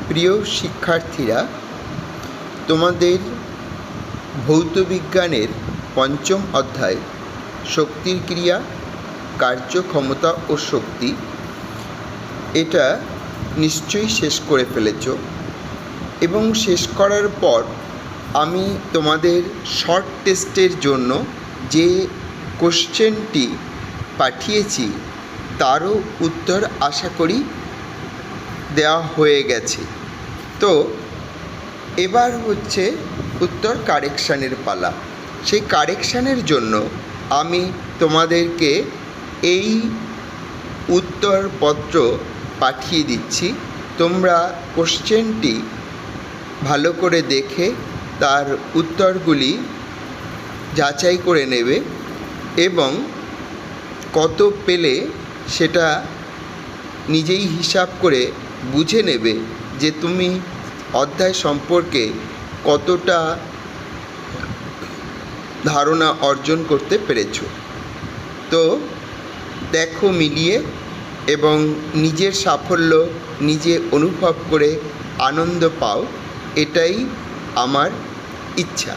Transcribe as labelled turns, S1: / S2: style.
S1: প্রিয় শিক্ষার্থীরা, তোমাদের ভৌতবিজ্ঞানের পঞ্চম অধ্যায় শক্তির ক্রিয়া, কার্যক্ষমতা ও শক্তি এটা নিশ্চয়ই শেষ করে ফেলেছ। এবং শেষ করার পর আমি তোমাদের শর্ট টেস্টের জন্য যে কোশ্চেনটি পাঠিয়েছি তারও উত্তর আশা করি দেওয়া হয়ে গেছে। তো এবার হচ্ছে উত্তর কারেকশানের পালা। সেই কারেকশানের জন্য আমি তোমাদেরকে এই উত্তরপত্র পাঠিয়ে দিচ্ছি। তোমরা কোশ্চেনটি ভালো করে দেখে তার উত্তরগুলি যাচাই করে নেবে এবং কত পেলে সেটা নিজেই হিসাব করে বুঝে নেবে যে তুমি অধ্যায় সম্পর্কে কতটা ধারণা অর্জন করতে পেরেছ। তো দেখো মিলিয়ে এবং নিজের সাফল্য নিজে অনুভব করে আনন্দ পাও, এটাই আমার ইচ্ছা।